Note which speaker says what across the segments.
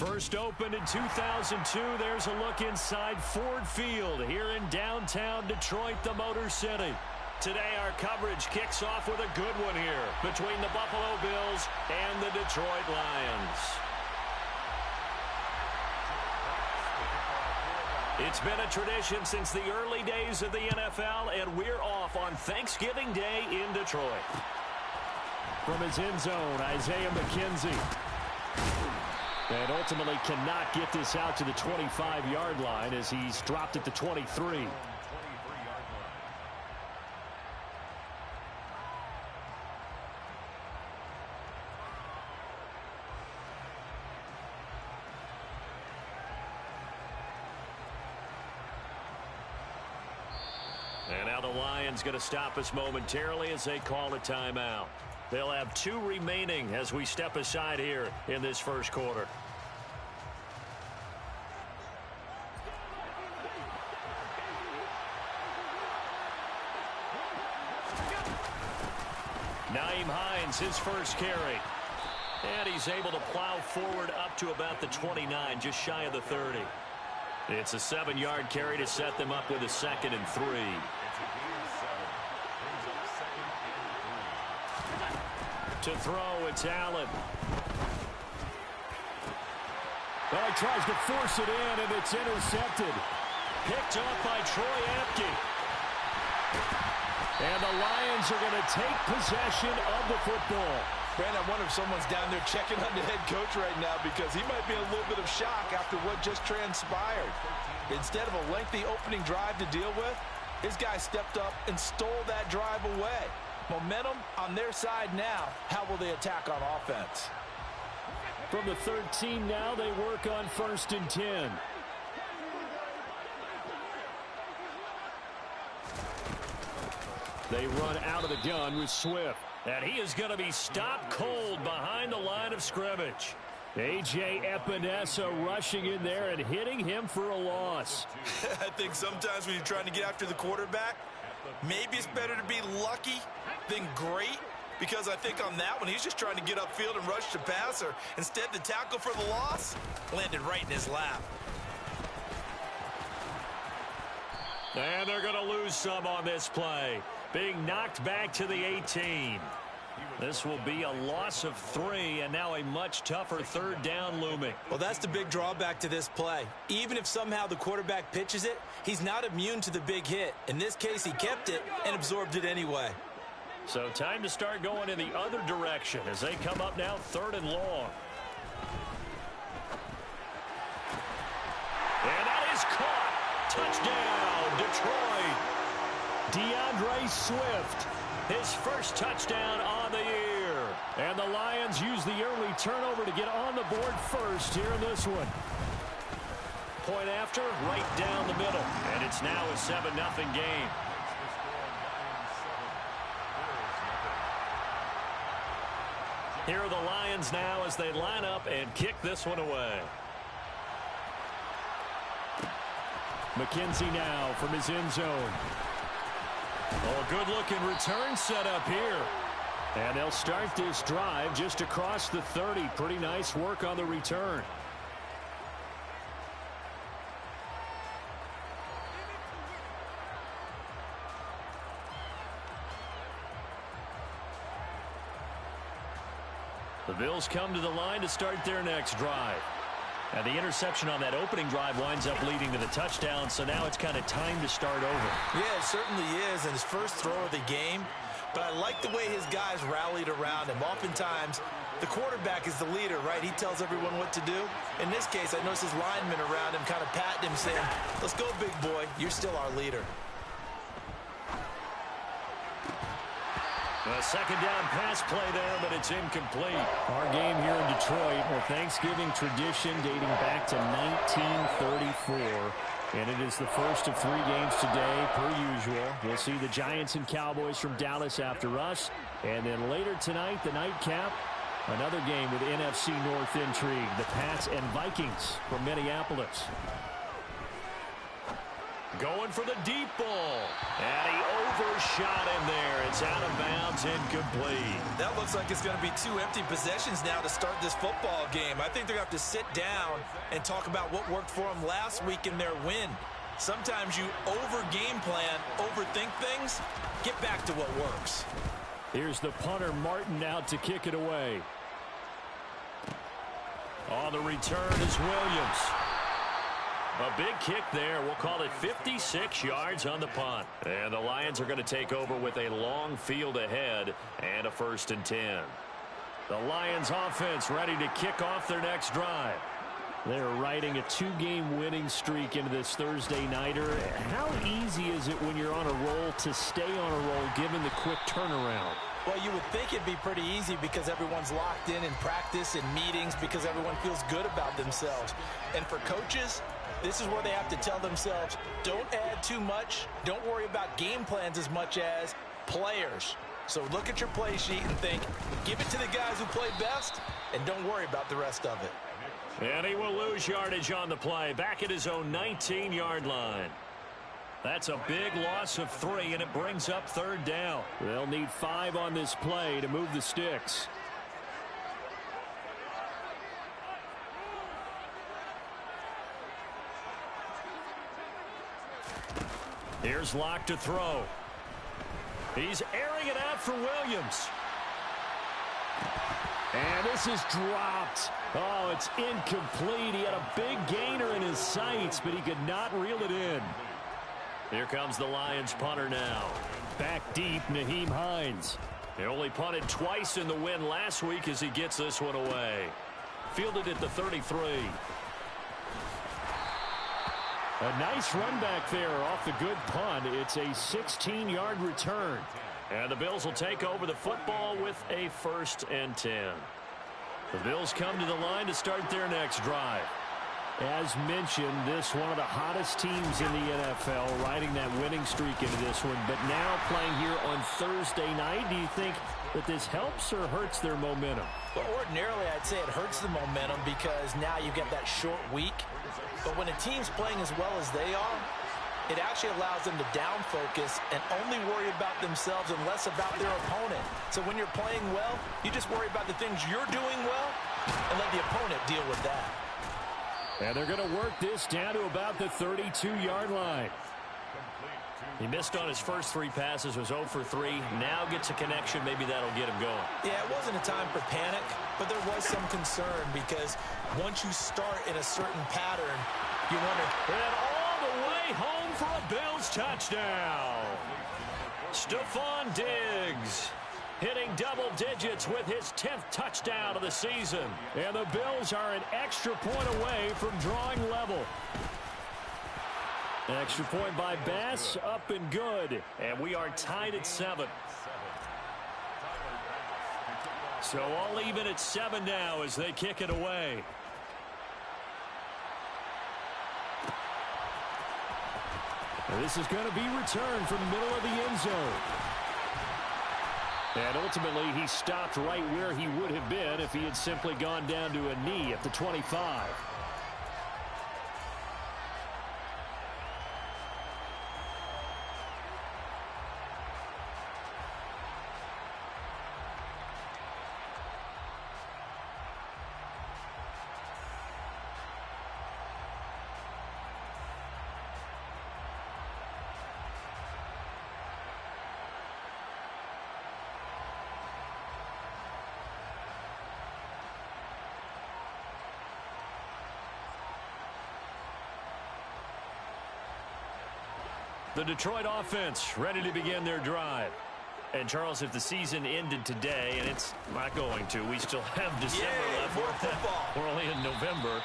Speaker 1: First opened in 2002, there's a look inside Ford Field here in downtown Detroit, the Motor City. Today our coverage kicks off with a good one here between the Buffalo Bills and the Detroit Lions. It's been a tradition since the early days of the NFL, and we're off on Thanksgiving Day in Detroit. From his end zone, Isaiah McKenzie. And ultimately cannot get this out to the 25-yard line as he's dropped at the 23. And now the Lions going to stop us momentarily as they call a timeout. They'll have 2 remaining as we step aside here in this first quarter. Nyheim Hines, his first carry. And he's able to plow forward up to about the 29, just shy of the 30. It's a 7-yard carry to set them up with a 2nd and 3. To throw, it's Allen. Well, he tries to force it in, and it's intercepted. Picked up by Troy Apke. And the Lions are going to take possession of the football.
Speaker 2: Brandon, I wonder if someone's down there checking on the head coach right now because he might be in a little bit of shock after what just transpired. Instead of a lengthy opening drive to deal with, his guy stepped up and stole that drive away. Momentum on their side now. How will they attack on offense?
Speaker 1: From the 13 now, they work on 1st and 10. They run out of the gun with Swift. And he is going to be stopped cold behind the line of scrimmage. A.J. Epinesa rushing in there and hitting him for a loss.
Speaker 2: I think sometimes when you're trying to get after the quarterback, maybe it's better to be lucky than great. Because I think on that one, he's just trying to get upfield and rush the passer. Instead, the tackle for the loss landed right in his lap.
Speaker 1: And they're going to lose some on this play. Being knocked back to the 18. This will be a loss of 3, and now a much tougher 3rd down looming.
Speaker 3: Well, that's the big drawback to this play. Even if somehow the quarterback pitches it, he's not immune to the big hit. In this case, he kept it and absorbed it anyway.
Speaker 1: So time to start going in the other direction as they come up now 3rd and long. And that is caught. Touchdown, Detroit. DeAndre Swift, his first touchdown on the year. And the Lions use the early turnover to get on the board first here in this one. Point after, right down the middle. And it's now a 7-0 game. Here are the Lions now as they line up and kick this one away. McKenzie now from his end zone. Oh, good-looking return set up here. And they'll start this drive just across the 30. Pretty nice work on the return. The Bills come to the line to start their next drive. And the interception on that opening drive winds up leading to the touchdown, so now it's kind of time to start over.
Speaker 3: Yeah, it certainly is, and his first throw of the game. But I like the way his guys rallied around him. Oftentimes, the quarterback is the leader, right? He tells everyone what to do. In this case, I noticed his linemen around him kind of patting him, saying, "Let's go, big boy. You're still our leader."
Speaker 1: A 2nd down pass play there, but it's incomplete. Our game here in Detroit, a Thanksgiving tradition dating back to 1934. And it is the first of 3 games today, per usual. We'll see the Giants and Cowboys from Dallas after us. And then later tonight, the nightcap, another game with NFC North intrigue. The Pats and Vikings from Minneapolis. Going for the deep ball. And he overshot him there. It's out of bounds, incomplete.
Speaker 3: That looks like it's going to be 2 empty possessions now to start this football game. I think they're going to have to sit down and talk about what worked for them last week in their win. Sometimes you over-game plan, overthink things. Get back to what works.
Speaker 1: Here's the punter, Martin, out to kick it away. On the return is Williams. A big kick there. We'll call it 56 yards on the punt. And the Lions are going to take over with a long field ahead and a 1st and 10. The Lions offense ready to kick off their next drive. They're riding a 2-game winning streak into this Thursday nighter. How easy is it when you're on a roll to stay on a roll given the quick turnaround?
Speaker 3: Well, you would think it'd be pretty easy because everyone's locked in practice and meetings because everyone feels good about themselves. And for coaches, this is where they have to tell themselves, don't add too much. Don't worry about game plans as much as players. So look at your play sheet and think, give it to the guys who play best, and don't worry about the rest of it.
Speaker 1: And he will lose yardage on the play, back at his own 19-yard line. That's a big loss of 3, and it brings up 3rd down. They'll need 5 on this play to move the sticks. Here's Locke to throw. He's airing it out for Williams. And this is dropped. Oh, it's incomplete. He had a big gainer in his sights, but he could not reel it in. Here comes the Lions punter now. Back deep, Nyheim Hines. He only punted twice in the win last week as he gets this one away. Fielded at the 33. A nice run back there off the good punt. It's a 16-yard return. And the Bills will take over the football with a 1st and 10. The Bills come to the line to start their next drive. As mentioned, this one of the hottest teams in the NFL, riding that winning streak into this one, but now playing here on Thursday night. Do you think that this helps or hurts their momentum?
Speaker 3: Well, ordinarily, I'd say it hurts the momentum because now you get that short week. But when a team's playing as well as they are, it actually allows them to down focus and only worry about themselves and less about their opponent. So when you're playing well, you just worry about the things you're doing well and let the opponent deal with that.
Speaker 1: And they're going to work this down to about the 32-yard line. He missed on his first 3 passes, was 0 for 3. Now gets a connection. Maybe that'll get him going.
Speaker 3: Yeah, it wasn't a time for panic, but there was some concern because once you start in a certain pattern, you wonder.
Speaker 1: And all the way home for a Bills touchdown. Stephon Diggs hitting double digits with his 10th touchdown of the season. And the Bills are an extra point away from drawing level. An extra point by Bass, up and good. And we are tied at 7. So all even at 7 now as they kick it away. And this is going to be returned from the middle of the end zone. And ultimately, he stopped right where he would have been if he had simply gone down to a knee at the 25. The Detroit offense ready to begin their drive. And, Charles, if the season ended today, and it's not going to, we still have December left.
Speaker 3: More football.
Speaker 1: We're only in November.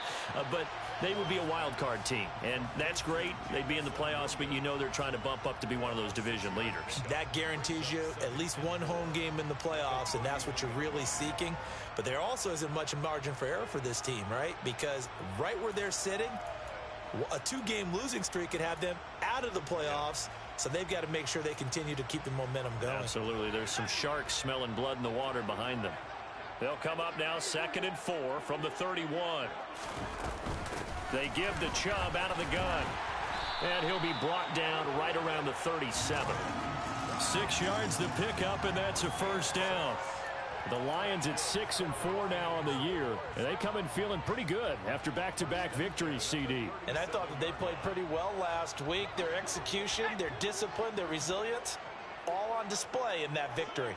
Speaker 1: But they would be a wild card team. And that's great. They'd be in the playoffs, but you know they're trying to bump up to be one of those division leaders.
Speaker 3: That guarantees you at least one home game in the playoffs, and that's what you're really seeking. But there also isn't much margin for error for this team, right? Because right where they're sitting, a 2-game losing streak could have them out of the playoffs, so they've got to make sure they continue to keep the momentum going.
Speaker 1: Absolutely. There's some sharks smelling blood in the water behind them. They'll come up now 2nd and 4 from the 31. They give to Chubb out of the gun. And he'll be brought down right around the 37. 6 yards to pick up, and that's a first down. The Lions at 6-4 now on the year, and they come in feeling pretty good after back-to-back victories, CD.
Speaker 3: And I thought that they played pretty well last week. Their execution, their discipline, their resilience, all on display in that victory.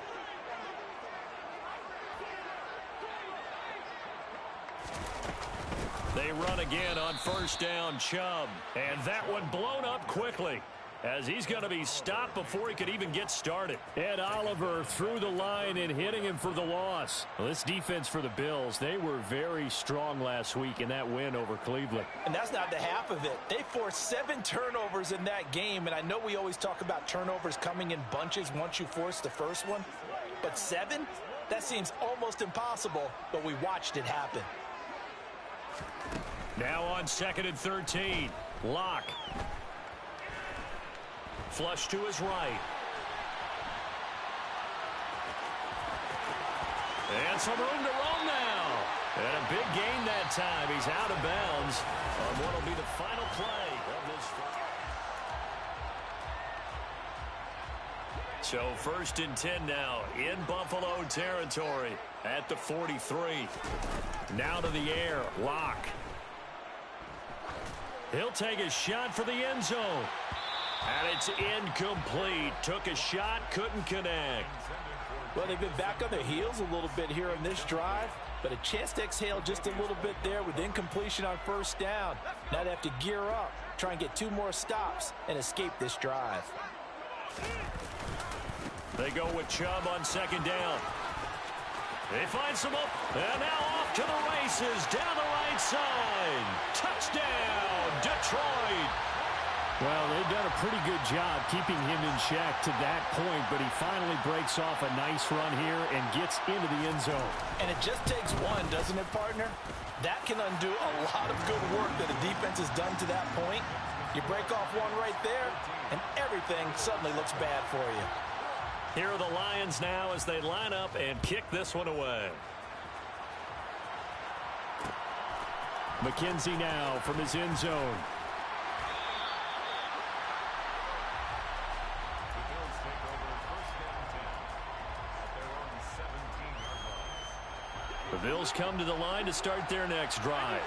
Speaker 1: They run again on first down, Chubb. And that one blown up quickly, as he's going to be stopped before he could even get started. Ed Oliver through the line and hitting him for the loss. Well, this defense for the Bills, they were very strong last week in that win over Cleveland.
Speaker 3: And that's not the half of it. They forced 7 turnovers in that game, and I know we always talk about turnovers coming in bunches once you force the first one, but 7? That seems almost impossible, but we watched it happen.
Speaker 1: Now on 2nd and 13, Locke. Flush to his right. And some room to roam now. And a big gain that time. He's out of bounds on what will be the final play of this. So 1st and 10 now in Buffalo territory at the 43. Now to the air, Locke. He'll take a shot for the end zone. And it's incomplete. Took a shot, couldn't connect.
Speaker 3: Well, they've been back on their heels a little bit here on this drive, but a chance to exhale just a little bit there with incompletion on first down. Now they have to gear up, try and get 2 more stops, and escape this drive.
Speaker 1: They go with Chubb on 2nd down. They find some up, and now off to the races down the right side. Touchdown, Detroit. Well, they've done a pretty good job keeping him in check to that point, but he finally breaks off a nice run here and gets into the end zone.
Speaker 3: And it just takes one, doesn't it, partner? That can undo a lot of good work that a defense has done to that point. You break off one right there, and everything suddenly looks bad for you.
Speaker 1: Here are the Lions now as they line up and kick this one away. McKenzie now from his end zone. The Bills come to the line to start their next drive.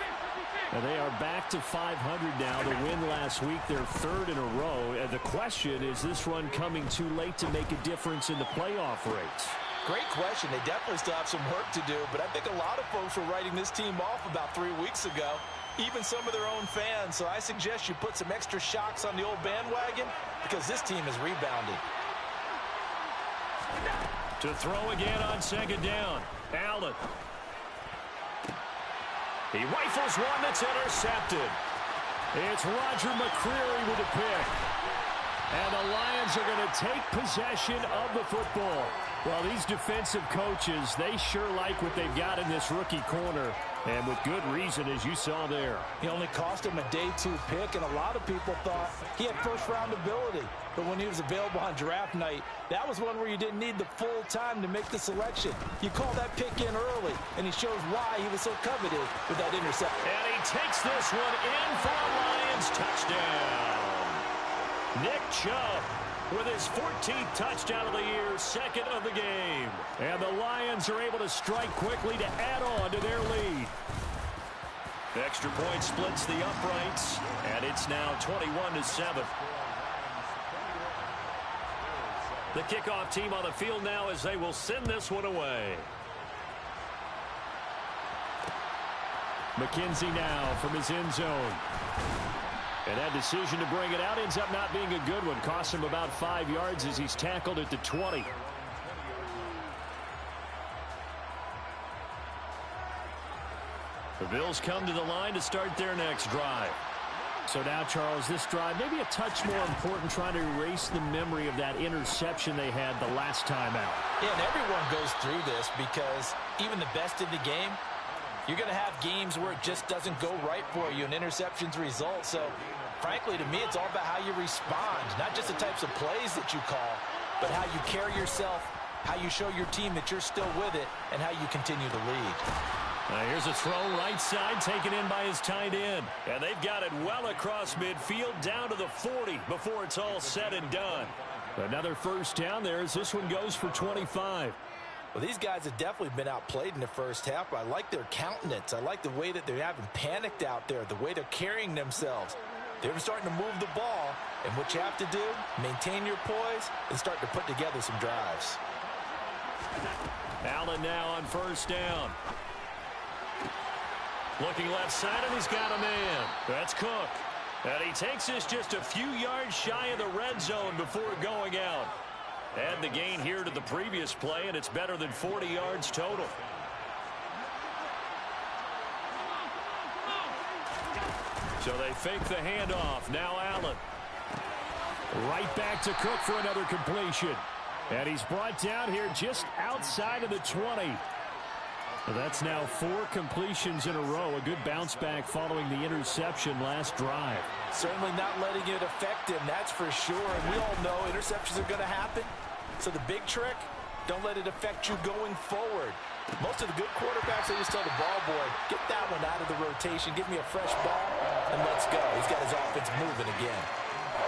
Speaker 1: And they are back to 500 now. The win last week, their 3rd in a row. And the question, is this run coming too late to make a difference in the playoff race?
Speaker 3: Great question. They definitely still have some work to do, but I think a lot of folks were writing this team off about 3 weeks ago, even some of their own fans. So I suggest you put some extra shocks on the old bandwagon because this team has rebounded.
Speaker 1: To throw again on 2nd down. Allen. He rifles one that's intercepted. It's Roger McCreary with a pick. And the Lions are going to take possession of the football. Well, these defensive coaches, they sure like what they've got in this rookie corner. And with good reason, as you saw there.
Speaker 3: He only cost him a day 2 pick, and a lot of people thought he had first-round ability. But when he was available on draft night, that was one where you didn't need the full time to make the selection. You call that pick in early, and he shows why he was so coveted with that interception.
Speaker 1: And he takes this one in for a Lions touchdown. Nick Chubb with his 14th touchdown of the year, 2nd of the game. And the Lions are able to strike quickly to add on to their lead. The extra point splits the uprights, and it's now 21-7. The kickoff team on the field now as they will send this one away. McKenzie now from his end zone. And that decision to bring it out ends up not being a good one. Costs him about 5 yards as he's tackled at the 20. The Bills come to the line to start their next drive. So now, Charles, this drive maybe a touch more important, trying to erase the memory of that interception they had the last time out.
Speaker 3: Yeah, and everyone goes through this because even the best in the game, you're going to have games where it just doesn't go right for you and interceptions result. So, frankly, to me, it's all about how you respond, not just the types of plays that you call, but how you carry yourself, how you show your team that you're still with it, and how you continue to lead.
Speaker 1: Here's a throw right side taken in by his tight end. And they've got it well across midfield down to the 40 before it's all said and done. Another first down there as this one goes for 25.
Speaker 3: Well, these guys have definitely been outplayed in the first half, but I like their countenance. I like the way that they haven't panicked out there, the way they're carrying themselves. They're starting to move the ball, and what you have to do, maintain your poise and start to put together some drives.
Speaker 1: Allen now on first down. Looking left side, and he's got a man. That's Cook. And he takes this just a few yards shy of the red zone before going out. Add the gain here to the previous play, and it's better than 40 yards total. So they fake the handoff. Now Allen. Right back to Cook for another completion. And he's brought down here just outside of the 20. That's now 4 completions in a row. A good bounce back following the interception last drive.
Speaker 3: Certainly not letting it affect him, that's for sure. And we all know interceptions are going to happen. So the big trick, don't let it affect you going forward. Most of the good quarterbacks, they just tell the ball boy, get that one out of the rotation, give me a fresh ball, and let's go. He's got his offense moving again.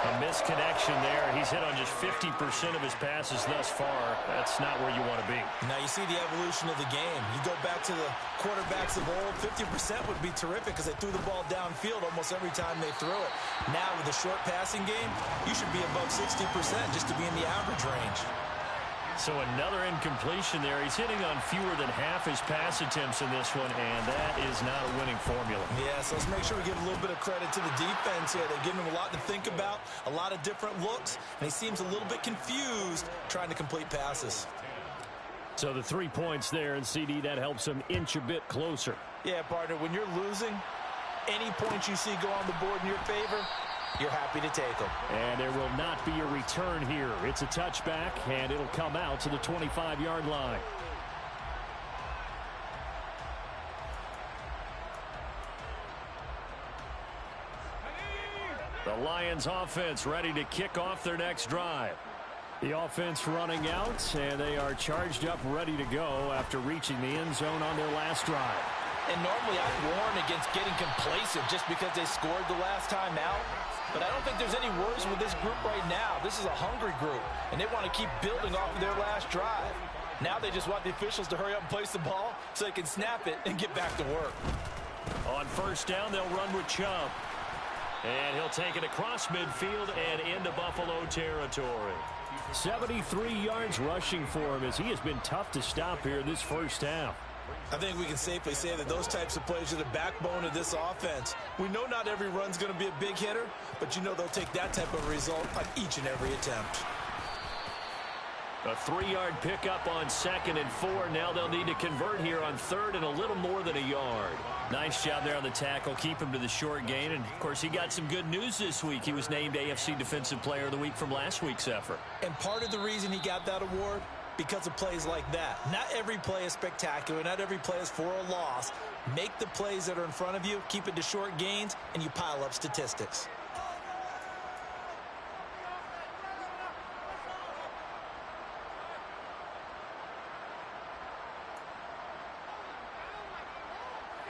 Speaker 1: A misconnection there. He's hit on just 50% of his passes thus far. That's not where you want to be.
Speaker 3: Now you see the evolution of the game. You go back to the quarterbacks of old, 50% would be terrific because they threw the ball downfield almost every time they threw it. Now with the short passing game, you should be above 60% just to be in the average range.
Speaker 1: So another incompletion there. He's hitting on fewer than half his pass attempts in this one, and that is not a winning formula.
Speaker 3: Yeah, so let's make sure we give a little bit of credit to the defense here. They've given him a lot to think about, a lot of different looks, and he seems a little bit confused trying to complete passes.
Speaker 1: So the 3 points there, and CD, that helps him inch a bit closer.
Speaker 3: Yeah, partner, when you're losing, any points you see go on the board in your favor, you're happy to take them.
Speaker 1: And there will not be a return here. It's a touchback, and it'll come out to the 25-yard line. The Lions offense ready to kick off their next drive. The offense running out, and they are charged up, ready to go after reaching the end zone on their last drive.
Speaker 3: And normally I'd warn against getting complacent just because they scored the last time out. But I don't think there's any worries with this group right now. This is a hungry group, and they want to keep building off of their last drive. Now they just want the officials to hurry up and place the ball so they can snap it and get back to work.
Speaker 1: On first down, they'll run with Chubb. And he'll take it across midfield and into Buffalo territory. 73 yards rushing for him as he has been tough to stop here this first half.
Speaker 3: I think we can safely say that those types of plays are the backbone of this offense. We know not every run's going to be a big hitter, but you know they'll take that type of result on each and every attempt.
Speaker 1: A 3-yard pickup on 2nd and 4. Now they'll need to convert here on 3rd and a little more than a yard. Nice job there on the tackle. Keep him to the short gain. And, of course, he got some good news this week. He was named AFC Defensive Player of the Week from last week's effort.
Speaker 3: And part of the reason he got that award, because of plays like that. Not every play is spectacular. Not every play is for a loss. Make the plays that are in front of you, keep it to short gains, and you pile up statistics.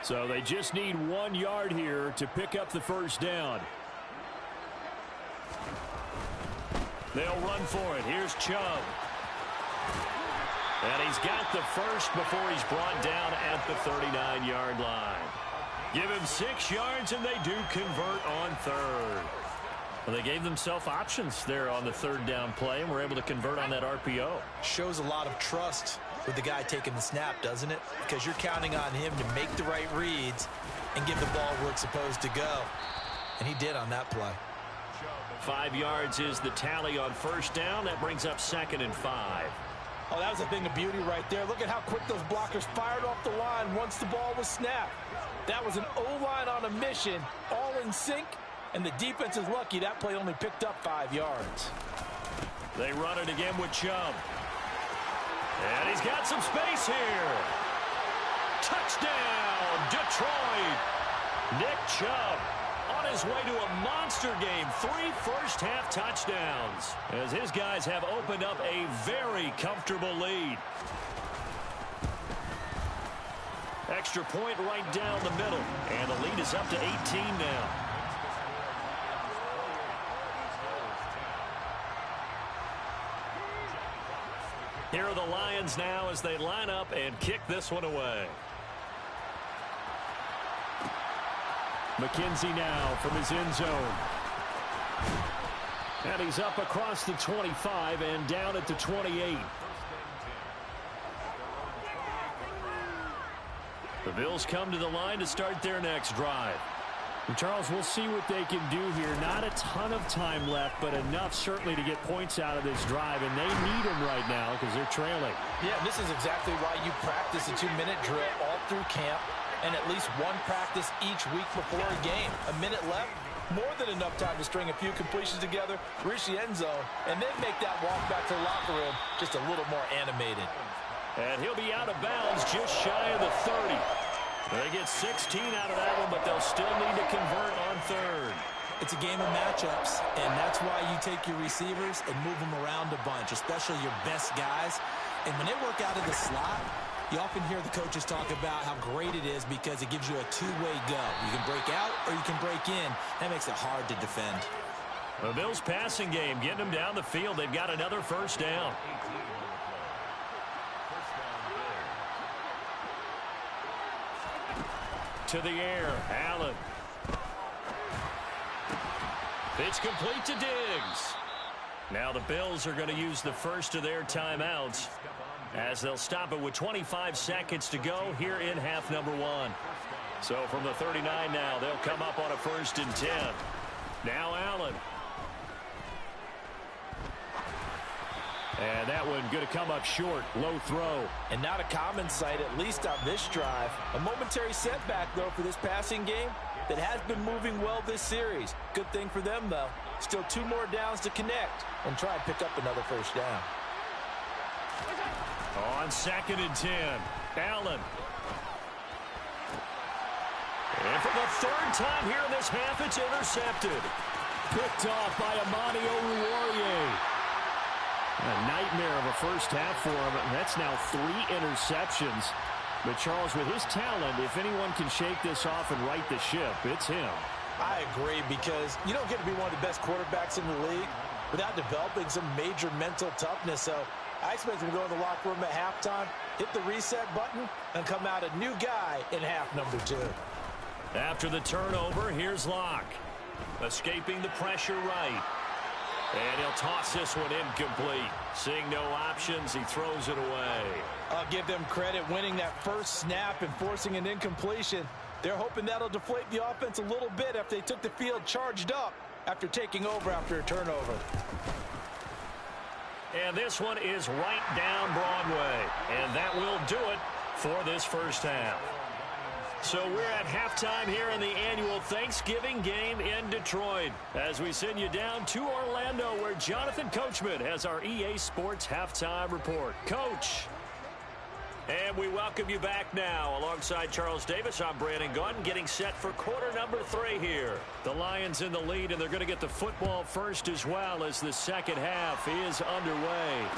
Speaker 1: So they just need 1 yard here to pick up the first down. They'll run for it. Here's Chubb. And he's got the first before he's brought down at the 39-yard line. Give him 6 yards, and they do convert on 3rd. Well, they gave themselves options there on the 3rd down play, and were able to convert on that RPO.
Speaker 3: Shows a lot of trust with the guy taking the snap, doesn't it? Because you're counting on him to make the right reads and give the ball where it's supposed to go. And he did on that play.
Speaker 1: 5 yards is the tally on first down. That brings up 2nd and 5.
Speaker 3: Oh, that was a thing of beauty right there. Look at how quick those blockers fired off the line once the ball was snapped. That was an O-line on a mission, all in sync, and the defense is lucky that play only picked up 5 yards.
Speaker 1: They run it again with Chubb. And he's got some space here. Touchdown, Detroit. Nick Chubb on his way to a monster game. 3 first-half touchdowns as his guys have opened up a very comfortable lead. Extra point right down the middle. And the lead is up to 18 now. Here are the Lions now as they line up and kick this one away. McKenzie now from his end zone. And he's up across the 25 and down at the 28. The Bills come to the line to start their next drive. And Charles, we'll see what they can do here. Not a ton of time left, but enough certainly to get points out of this drive, and they need them right now because they're trailing.
Speaker 2: Yeah, this is exactly why you practice a 2-minute drill all through camp and at least one practice each week before a game. A minute left, more than enough time to string a few completions together, reach the end zone, and then make that walk back to the locker room just a little more animated.
Speaker 1: And he'll be out of bounds just shy of the 30. They get 16 out of that one, but they'll still need to convert on third.
Speaker 3: It's a game of matchups, and that's why you take your receivers and move them around a bunch, especially your best guys. And when they work out of the slot, you often hear the coaches talk about how great it is because it gives you a two-way go. You can break out or you can break in. That makes it hard to defend.
Speaker 1: The Bills passing game, getting them down the field. They've got another first down. To the air, Allen. Pitch complete to Diggs. Now the Bills are going to use the first of their timeouts as they'll stop it with 25 seconds to go here in half number one. So from the 39 now, they'll come up on a 1st and 10. Now Allen. And that one going to come up short. Low throw.
Speaker 2: And not a common sight, at least on this drive. A momentary setback, though, for this passing game that has been moving well this series. Good thing for them, though. Still 2 more downs to connect and try and pick up another first down.
Speaker 1: On 2nd and 10, Allen. And for the 3rd time here in this half, it's intercepted. Picked off by Amani Oruwariye. A nightmare of a first half for him. That's now 3 interceptions. But Charles, with his talent, if anyone can shake this off and right the ship, it's him.
Speaker 2: I agree, because you don't get to be one of the best quarterbacks in the league without developing some major mental toughness. So I expect him to go in the locker room at halftime, hit the reset button, and come out a new guy in half number 2.
Speaker 1: After the turnover, here's Locke. Escaping the pressure right. And he'll toss this one incomplete. Seeing no options, he throws it away.
Speaker 2: I'll give them credit winning that first snap and forcing an incompletion. They're hoping that'll deflate the offense a little bit after they took the field charged up after taking over after a turnover.
Speaker 1: And this one is right down Broadway. And that will do it for this first half. So we're at halftime here in the annual Thanksgiving game in Detroit as we send you down to Orlando where Jonathan Coachman has our EA Sports halftime report. Coach. And we welcome you back now. Alongside Charles Davis, I'm Brandon Gunn, getting set for quarter number 3 here. The Lions in the lead, and they're going to get the football first as well as the second half is underway.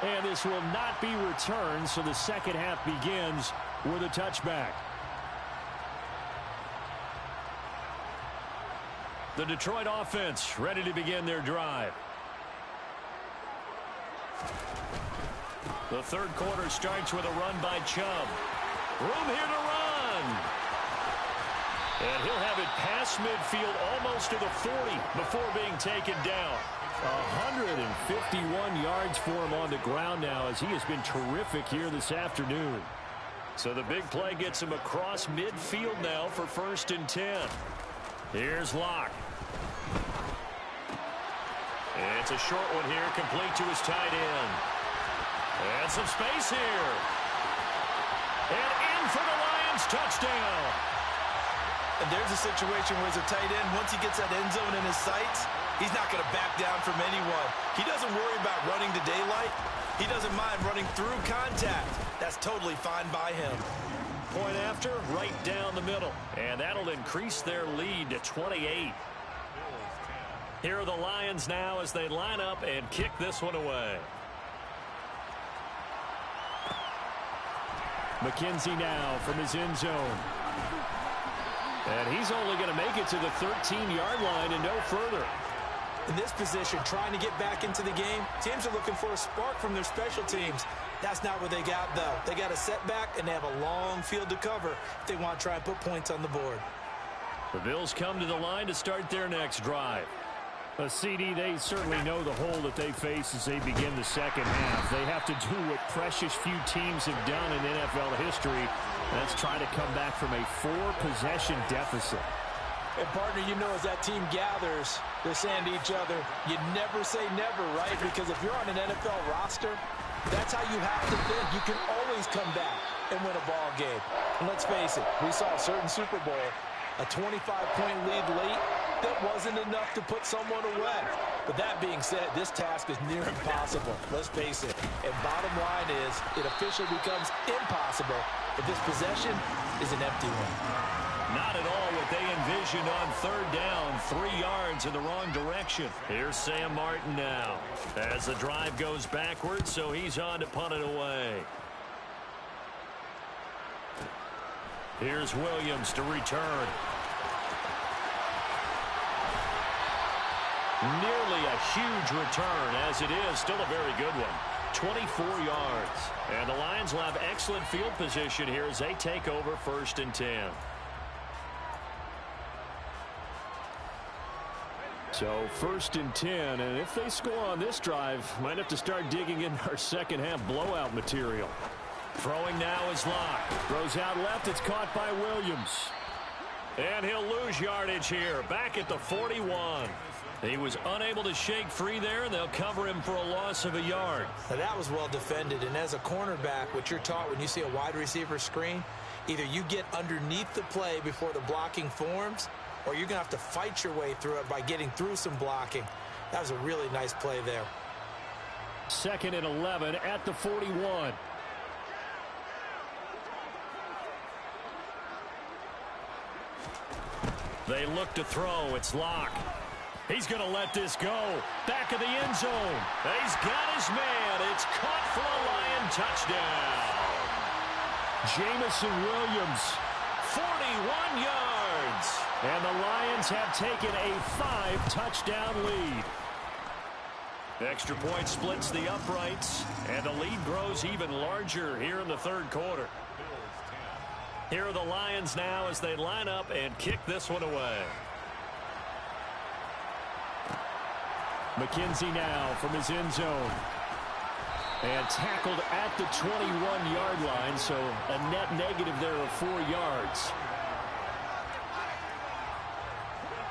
Speaker 1: And this will not be returned, so the second half begins with a touchback. The Detroit offense ready to begin their drive. The 3rd quarter starts with a run by Chubb. Room here to run. And he'll have it past midfield almost to the 40 before being taken down. 151 yards for him on the ground now as he has been terrific here this afternoon. So the big play gets him across midfield now for 1st and 10. Here's Locke. It's a short one here, complete to his tight end. And some space here. And in for the Lions, touchdown.
Speaker 2: And there's a situation where as a tight end, once he gets that end zone in his sights, he's not going to back down from anyone. He doesn't worry about running to daylight. He doesn't mind running through contact. That's totally fine by him.
Speaker 1: Point after, right down the middle. And that'll increase their lead to 28. Here are the Lions now as they line up and kick this one away. McKenzie now from his end zone. And he's only going to make it to the 13-yard line and no further.
Speaker 3: In this position, trying to get back into the game, teams are looking for a spark from their special teams. That's not what they got, though. They got a setback, and they have a long field to cover if they want to try and put points on the board.
Speaker 1: The Bills come to the line to start their next drive. A CD, they certainly know the hole that they face as they begin the second half. They have to do what precious few teams have done in NFL history. That's try to come back from a 4-possession deficit.
Speaker 3: And, partner, you know as that team gathers, they're saying to each other, you never say never, right? Because if you're on an NFL roster, that's how you have to think. You can always come back and win a ball game. And let's face it, we saw a certain Super Bowl, a 25-point lead late, that wasn't enough to put someone away. But that being said, this task is near impossible. Let's face it. And bottom line is, it officially becomes impossible if this possession is an empty one.
Speaker 1: Not at all what they envisioned on third down. 3 yards in the wrong direction. Here's Sam Martin now as the drive goes backwards, so he's on to punt it away. Here's Williams to return. Nearly a huge return, as it is still a very good one. 24 yards. And the Lions will have excellent field position here as they take over 1st and 10. So 1st and 10, and if they score on this drive, might have to start digging in our second half blowout material. Throwing now is Locke. Throws out left. It's caught by Williams. And he'll lose yardage here. Back at the 41. He was unable to shake free there, and they'll cover him for a loss of a yard.
Speaker 3: Now that was well defended, and as a cornerback, what you're taught when you see a wide receiver screen, either you get underneath the play before the blocking forms, or you're going to have to fight your way through it by getting through some blocking. That was a really nice play there.
Speaker 1: 2nd and 11 at the 41. They look to throw. It's Locke. He's going to let this go. Back of the end zone. He's got his man. It's caught for a Lion touchdown. Jamison Williams, 41 yards. And the Lions have taken a 5-touchdown lead. Extra point splits the uprights, and the lead grows even larger here in the 3rd quarter. Here are the Lions now as they line up and kick this one away. McKenzie now from his end zone. And tackled at the 21-yard line, so a net negative there of 4 yards.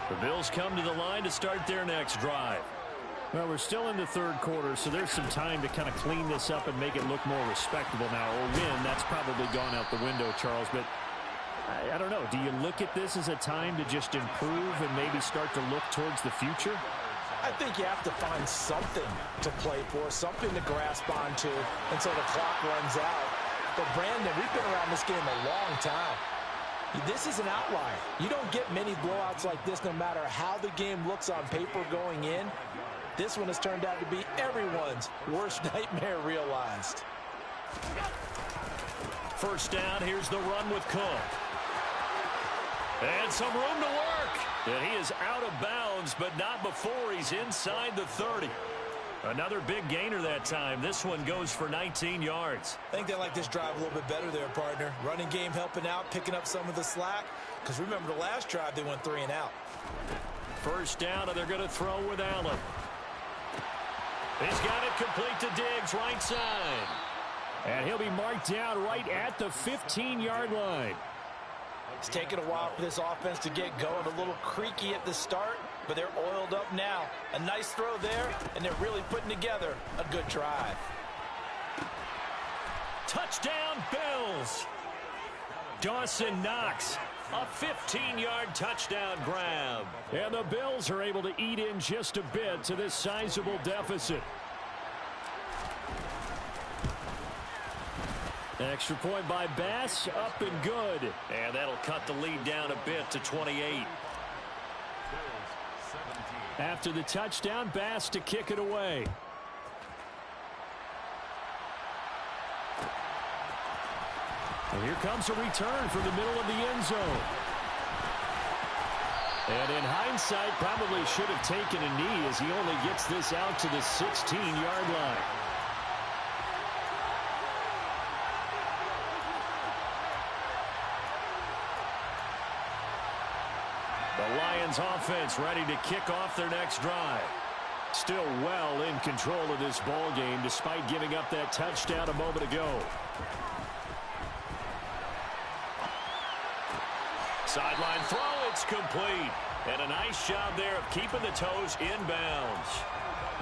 Speaker 1: The Bills come to the line to start their next drive. Well, we're still in the 3rd quarter, so there's some time to kind of clean this up and make it look more respectable now. Or win, that's probably gone out the window, Charles. But I don't know. Do you look at this as a time to just improve and maybe start to look towards the future?
Speaker 3: I think you have to find something to play for, something to grasp onto until the clock runs out. But, Brandon, we've been around this game a long time. This is an outlier. You don't get many blowouts like this no matter how the game looks on paper going in. This one has turned out to be everyone's worst nightmare realized.
Speaker 1: 1st down, here's the run with Cook. And some room to work. And he is out of bounds, but not before he's inside the 30. Another big gainer that time. This one goes for 19 yards.
Speaker 3: I think they like this drive a little bit better there, partner. Running game helping out, picking up some of the slack. Because remember the last drive, they went 3 and out.
Speaker 1: 1st down, and they're going to throw with Allen. He's got it complete to Diggs, right side. And he'll be marked down right at the 15-yard line.
Speaker 3: It's taken a while for this offense to get going. A little creaky at the start, but they're oiled up now. A nice throw there, and they're really putting together a good drive.
Speaker 1: Touchdown, Bills. Dawson Knox, a 15-yard touchdown grab. And the Bills are able to eat in just a bit to this sizable deficit. Extra point by Bass, up and good. And that'll cut the lead down a bit to 28. After the touchdown, Bass to kick it away. And here comes a return from the middle of the end zone. And in hindsight, probably should have taken a knee as he only gets this out to the 16-yard line. The Lions offense ready to kick off their next drive. Still well in control of this ball game despite giving up that touchdown a moment ago. Sideline throw, it's complete. And a nice job there of keeping the toes inbounds.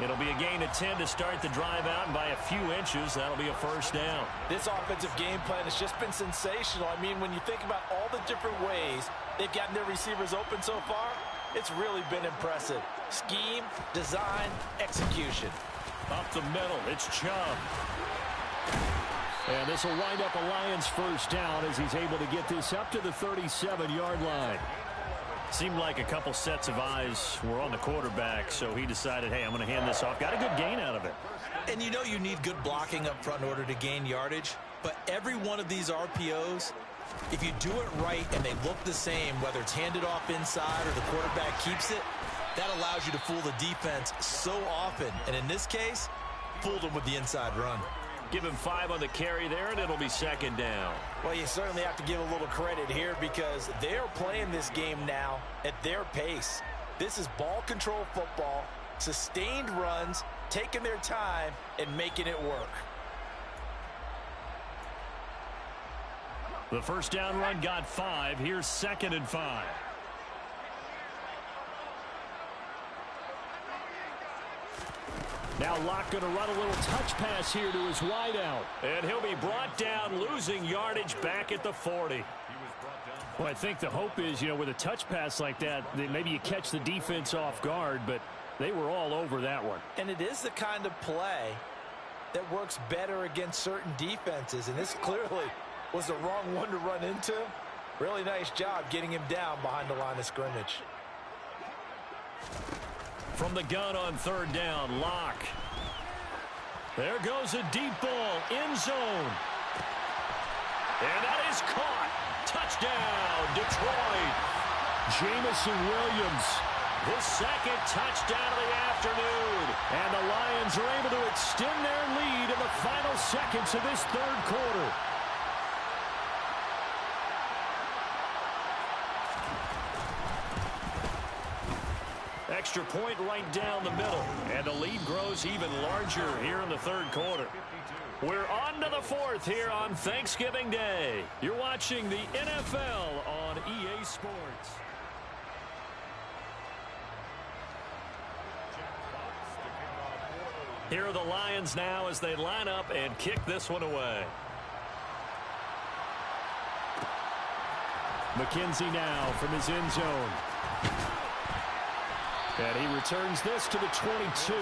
Speaker 1: It'll be a gain of 10 to start the drive out, and by a few inches, that'll be a first down.
Speaker 2: This offensive game plan has just been sensational. I mean, when you think about all the different ways they've gotten their receivers open so far, it's really been impressive. Scheme, design, execution.
Speaker 1: Up the middle, it's Chubb. And this will wind up a Lions first down as he's able to get this up to the 37-yard line. Seemed like a couple sets of eyes were on the quarterback, so he decided, hey, I'm going to hand this off. Got a good gain out of it.
Speaker 3: And you know you need good blocking up front in order to gain yardage, but every one of these RPOs, if you do it right and they look the same, whether it's handed off inside or the quarterback keeps it, that allows you to fool the defense so often. And in this case, fooled them with the inside run.
Speaker 1: Give him 5 on the carry there, and it'll be second down.
Speaker 2: Well, you certainly have to give a little credit here because they're playing this game now at their pace. This is ball control football, sustained runs, taking their time, and making it work.
Speaker 1: The first down run got 5. Here's 2nd and 5. Now Locke going to run a little touch pass here to his wideout. And he'll be brought down, losing yardage back at the 40. Well, I think the hope is, with a touch pass like that maybe you catch the defense off guard, but they were all over that one.
Speaker 2: And it is the kind of play that works better against certain defenses, and this clearly was the wrong one to run into. Really nice job getting him down behind the line of scrimmage.
Speaker 1: From the gun on 3rd down, Locke. There goes a deep ball, end zone. And that is caught. Touchdown, Detroit. Jameson Williams, his 2nd touchdown of the afternoon. And the Lions are able to extend their lead in the final seconds of this 3rd quarter. Extra point right down the middle. And the lead grows even larger here in the 3rd quarter. We're on to the 4th here on Thanksgiving Day. You're watching the NFL on EA Sports. Here are the Lions now as they line up and kick this one away. McKenzie now from his end zone. And he returns this to the 22.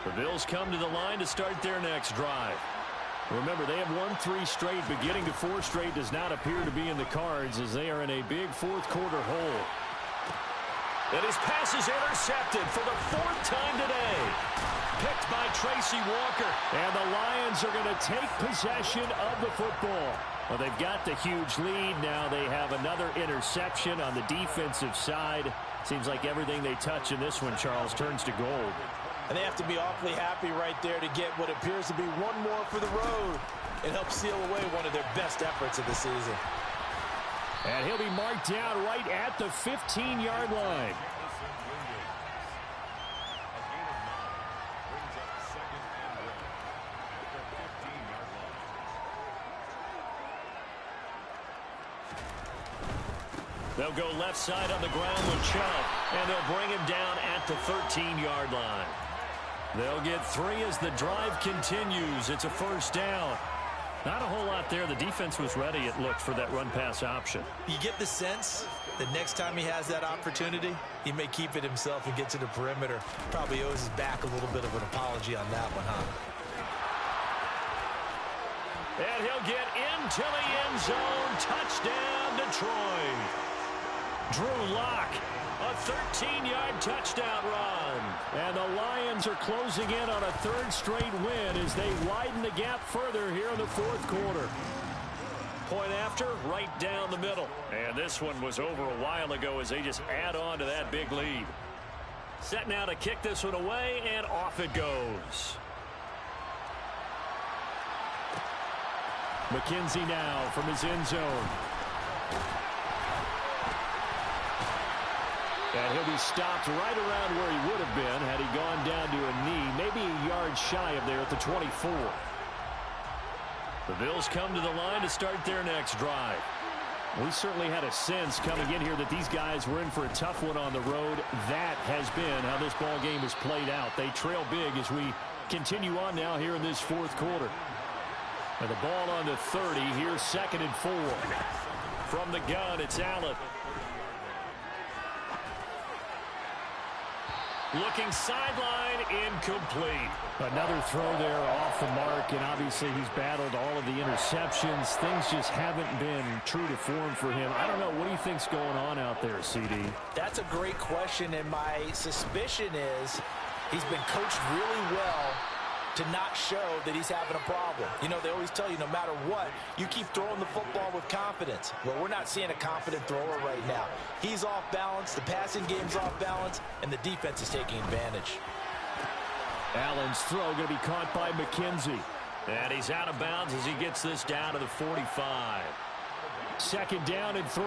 Speaker 1: The Bills come to the line to start their next drive. Remember, they have won 3 straight, but getting to 4 straight does not appear to be in the cards as they are in a big 4th quarter hole. And his pass is intercepted for the 4th time today. Picked by Tracy Walker. And the Lions are going to take possession of the football. Well, they've got the huge lead. Now they have another interception on the defensive side. Seems like everything they touch in this one, Charles, turns to gold.
Speaker 2: And they have to be awfully happy right there to get what appears to be one more for the road and help seal away one of their best efforts of the season.
Speaker 1: And he'll be marked down right at the 15-yard line. They'll go left side on the ground with Chubb, and they'll bring him down at the 13-yard line. They'll get 3 as the drive continues. It's a first down. Not a whole lot there. The defense was ready, it looked, for that run-pass option.
Speaker 3: You get the sense that next time he has that opportunity, he may keep it himself and get to the perimeter. Probably owes his back a little bit of an apology on that one, huh?
Speaker 1: And he'll get into the end zone. Touchdown, Detroit. Drew Lock, a 13-yard touchdown run. And the Lions are closing in on a third straight win as they widen the gap further here in the fourth quarter. Point after, right down the middle. And this one was over a while ago as they just add on to that big lead. Set now to kick this one away, and off it goes. McKenzie now from his end zone. And he'll be stopped right around where he would have been had he gone down to a knee, maybe a yard shy of there at the 24. The Bills come to the line to start their next drive. We certainly had a sense coming in here that these guys were in for a tough one on the road. That has been how this ball game has played out. They trail big as we continue on now here in this fourth quarter. And the ball on the 30. Here's 2nd and 4. From the gun, it's Allen. Looking sideline, incomplete. Another throw there off the mark, and obviously he's battled all of the interceptions. Things just haven't been true to form for him. I don't know. What do you think's going on out there, CD?
Speaker 3: That's a great question, and my suspicion is he's been coached really well to not show that he's having a problem. You know, they always tell you no matter what, you keep throwing the football with confidence. Well, we're not seeing a confident thrower right now. He's off balance, the passing game's off balance, and the defense is taking advantage.
Speaker 1: Allen's throw going to be caught by McKenzie. And he's out of bounds as he gets this down to the 45. 2nd down and 3.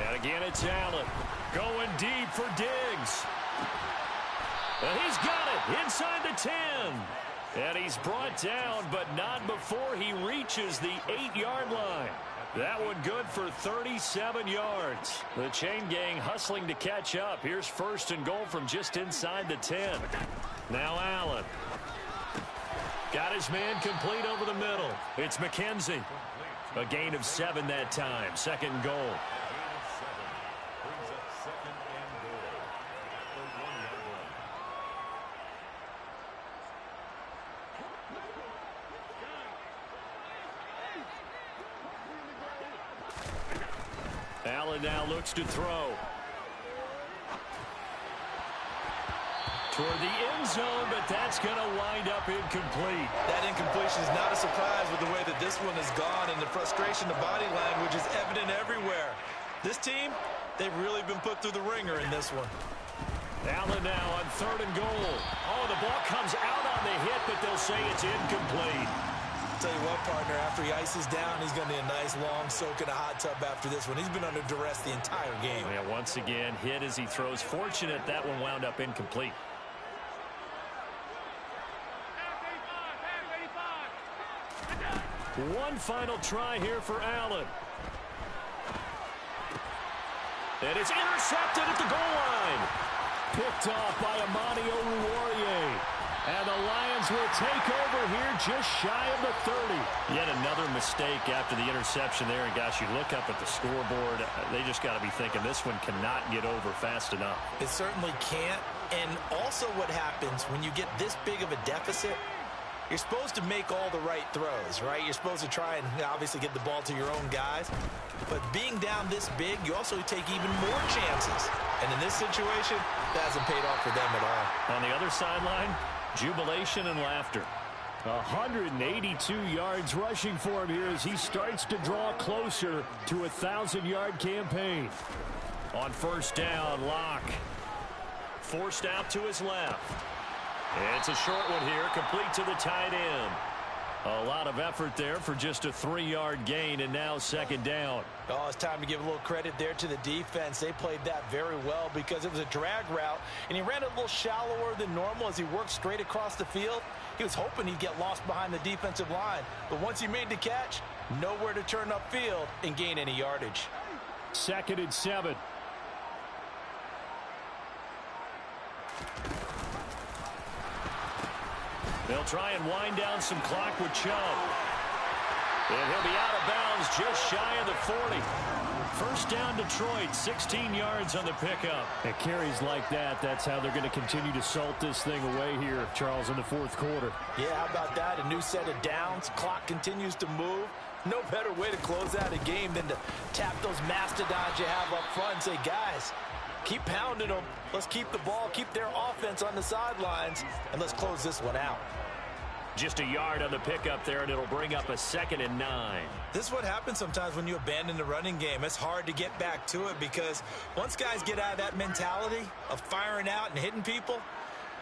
Speaker 1: And again, it's Allen going deep for Diggs. And he's got it inside the 10. And he's brought down, but not before he reaches the 8-yard line. That one good for 37 yards. The chain gang hustling to catch up. Here's 1st and goal from just inside the 10. Now Allen. Got his man complete over the middle. It's McKenzie. A gain of 7 that time. 2nd and goal. Allen now looks to throw. Toward the end zone, but that's going to wind up incomplete.
Speaker 2: That incompletion is not a surprise with the way that this one has gone, and the frustration, the body language is evident everywhere. This team, they've really been put through the ringer in this one.
Speaker 1: Allen now on 3rd and goal. Oh, the ball comes out on the hit, but they'll say it's incomplete.
Speaker 2: Tell you what, partner, after he ices down, he's going to need a nice long soak in a hot tub after this one. He's been under duress the entire game.
Speaker 1: Yeah, once again, hit as he throws. Fortunate that one wound up incomplete. One final try here for Allen. And it's intercepted at the goal line. Picked off by Amani Oruwariye. And the Lions will take over here just shy of the 30. Yet another mistake after the interception there. And, gosh, you look up at the scoreboard. They just got to be thinking this one cannot get over fast enough.
Speaker 3: It certainly can't. And also what happens when you get this big of a deficit, you're supposed to make all the right throws, right? You're supposed to try and obviously get the ball to your own guys. But being down this big, you also take even more chances. And in this situation, that hasn't paid off for them at all.
Speaker 1: On the other sideline, jubilation and laughter. 182 yards rushing for him here as he starts to draw closer to a 1,000-yard campaign. On 1st down, Lock. Forced out to his left. It's a short one here, complete to the tight end. A lot of effort there for just a 3-yard gain, and now 2nd down.
Speaker 3: Oh, it's time to give a little credit there to the defense. They played that very well because it was a drag route, and he ran it a little shallower than normal as he worked straight across the field. He was hoping he'd get lost behind the defensive line, but once he made the catch, nowhere to turn upfield and gain any yardage.
Speaker 1: 2nd and 7. They'll try and wind down some clock with Chubb. And he'll be out of bounds just shy of the 40. 1st down Detroit, 16 yards on the pickup. It carries like that. That's how they're going to continue to salt this thing away here, Charles, in the 4th quarter.
Speaker 3: Yeah, how about that? A new set of downs. Clock continues to move. No better way to close out a game than to tap those mastodons you have up front and say, guys, keep pounding them. Let's keep the ball, keep their offense on the sidelines, and let's close this one out.
Speaker 1: Just a yard on the pickup there, and it'll bring up a 2nd and 9.
Speaker 3: This is what happens sometimes when you abandon the running game. It's hard to get back to it because once guys get out of that mentality of firing out and hitting people,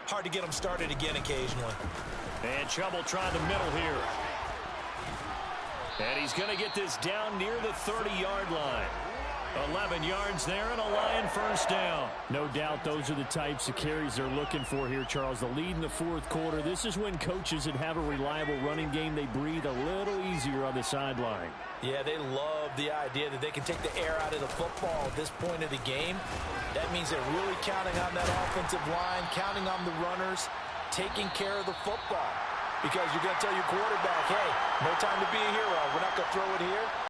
Speaker 3: hard to get them started again occasionally.
Speaker 1: And trouble trying the middle here. And he's going to get this down near the 30-yard line. 11 yards there and a Lion first down. No doubt those are the types of carries they're looking for here, Charles. The lead in the fourth quarter. This is when coaches that have a reliable running game, they breathe a little easier on the sideline.
Speaker 3: Yeah, they love the idea that they can take the air out of the football at this point of the game. That means they're really counting on that offensive line, counting on the runners, taking care of the football. Because you're going to tell your quarterback, hey, no time to be a hero. We're not going to throw it here.